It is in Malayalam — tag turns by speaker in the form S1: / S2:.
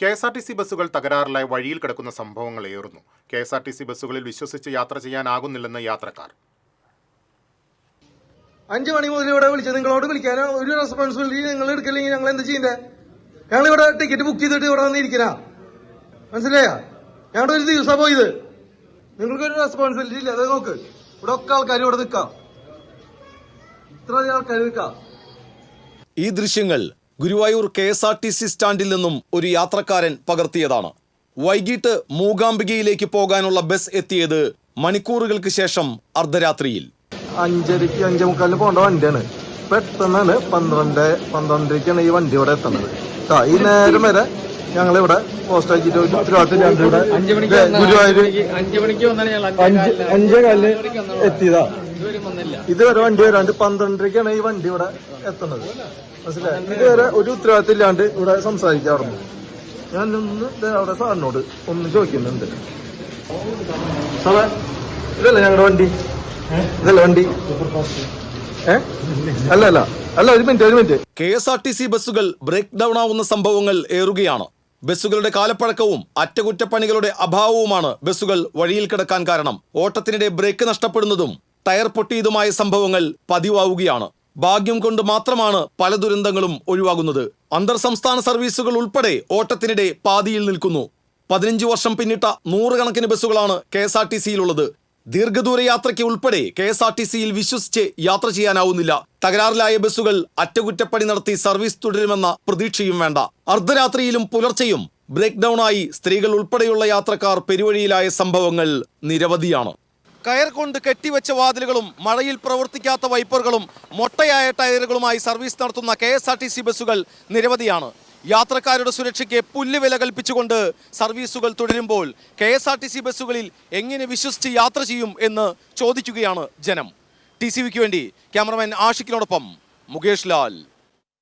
S1: കെ.എസ്.ആർ.ടി.സി ബസ്സുകൾ തകരാറിലായി വഴിയിൽ കിടക്കുന്ന സംഭവങ്ങൾ ഏറുന്നു. കെ.എസ്.ആർ.ടി.സി ബസ്സുകളിൽ വിശ്വസിച്ച് യാത്ര ചെയ്യാനാകുന്നില്ലെന്ന് യാത്രക്കാർ.
S2: 5 മണി മുതൽ ഇവിടെ വിളിച്ചത് നിങ്ങളോട് വിളിക്കാൻ ഒരു റെസ്പോൺസിബിലിറ്റി നിങ്ങൾ എടുക്കില്ലെങ്കിൽ ഞങ്ങൾ എന്താ ചെയ്യണ്ടേ? ഞങ്ങൾ ഇവിടെ ടിക്കറ്റ് ബുക്ക് ചെയ്തിട്ട് ഇവിടെ വന്നിരിക്കണ, മനസ്സിലായാ? ഞങ്ങളുടെ ഒരു ദിവസം പോയത്, നിങ്ങൾക്കൊരു റെസ്പോൺസിബിലിറ്റി ഇല്ല. അത് നോക്ക്, ഇവിടെ ഒക്കെ ആൾക്കാർ ഇവിടെ നിൽക്കാം, ഇത്ര ആൾക്കാർ നിൽക്കാം.
S3: ഈ ദൃശ്യങ്ങൾ ഗുരുവായൂർ കെ.എസ്.ആർ.ടി.സി സ്റ്റാൻഡിൽ നിന്നും ഒരു യാത്രക്കാരൻ പകർത്തിയതാണ്. വൈകിട്ട് മൂകാംബികയിലേക്ക് പോകാനുള്ള ബസ് എത്തിയത് മണിക്കൂറുകൾക്ക് ശേഷം അർദ്ധരാത്രിയിൽ.
S2: 5:30 5:45 പോകേണ്ട വണ്ടിയാണ്, പെട്ടെന്നാണ് 12:00-12:30ക്കാണ് ഈ വണ്ടി ഇവിടെ എത്തുന്നത്. ഈ നേരം വരെ ഞങ്ങളിവിടെ പോസ്റ്റ് ആക്കിയിട്ട് ഉത്തരവാദിത്തം ഗുരുവായൂർ 5:15 എത്തിയതാ. ഇതുവരെ വണ്ടി വരാണ്ട് 12:30ക്കാണ് ഈ വണ്ടി ഇവിടെ എത്തുന്നത്, മനസ്സിലായി? ഇതുവരെ ഒരു ഉത്തരവാദിത്തം ഇല്ലാണ്ട് ഇവിടെ സംസാരിക്കാറുണ്ട്. ഞാൻ അവിടെ സാറിനോട് ഒന്ന് ചോദിക്കുന്നുണ്ട്. സാറേ, ഇതല്ലേ ഞങ്ങളുടെ വണ്ടി? ഇതല്ല വണ്ടി? അല്ല ഒരു മിനിറ്റ്.
S3: കെ.എസ്.ആർ.ടി.സി ബസ്സുകൾ ബ്രേക്ക് ഡൌൺ ആവുന്ന സംഭവങ്ങൾ ഏറുകയാണ്. ബസ്സുകളുടെ കാലപ്പഴക്കവും അറ്റകുറ്റപ്പണികളുടെ അഭാവവുമാണ് ബസ്സുകൾ വഴിയിൽ കിടക്കാൻ കാരണം. ഓട്ടത്തിനിടെ ബ്രേക്ക് നഷ്ടപ്പെടുന്നതും ടയർ പൊട്ടിയതുമായ സംഭവങ്ങൾ പതിവാവുകയാണ്. ഭാഗ്യം കൊണ്ട് മാത്രമാണ് പല ദുരന്തങ്ങളും ഒഴിവാകുന്നത്. അന്തർ സംസ്ഥാന സർവീസുകൾ ഉൾപ്പെടെ ഓട്ടത്തിനിടെ പാതിയിൽ നിൽക്കുന്നു. 15 വർഷം പിന്നിട്ട 100 കണക്കിന് ബസ്സുകളാണ് കെ.എസ്.ആർ.ടി.സിയിലുള്ളത്. ദീർഘദൂര യാത്രയ്ക്ക് ഉൾപ്പെടെ കെ.എസ്.ആർ.ടി.സിയിൽ വിശ്വസിച്ച് യാത്ര ചെയ്യാനാവുന്നില്ല. തകരാറിലായ ബസ്സുകൾ അറ്റകുറ്റപ്പണി നടത്തി സർവീസ് തുടരുമെന്ന പ്രതീക്ഷയും വേണ്ട. അർദ്ധരാത്രിയിലും പുലർച്ചെയും ബ്രേക്ക് ഡൌൺ ആയി സ്ത്രീകൾ ഉൾപ്പെടെയുള്ള യാത്രക്കാർ പെരുവഴിയിലായ സംഭവങ്ങൾ നിരവധിയാണ്. കയർ കൊണ്ട് കെട്ടിവെച്ച വാതിലുകളും മഴയിൽ പ്രവർത്തിക്കാത്ത വൈപ്പറുകളും മൊട്ടയായ ടയറുകളുമായി സർവീസ് നടത്തുന്ന കെ.എസ്.ആർ.ടി.സി ബസ്സുകൾ നിരവധിയാണ്. യാത്രക്കാരുടെ സുരക്ഷയ്ക്ക് പുല്ലുവില കൽപ്പിച്ചുകൊണ്ട് സർവീസുകൾ തുടരുമ്പോൾ കെ.എസ്.ആർ.ടി.സി ബസ്സുകളിൽ എങ്ങനെ വിശ്വസിച്ച് യാത്ര ചെയ്യും എന്ന് ചോദിക്കുകയാണ് ജനം. TCVക്ക് വേണ്ടി ക്യാമറമാൻ ആഷിഖിനോടൊപ്പം മുകേഷ് ലാൽ.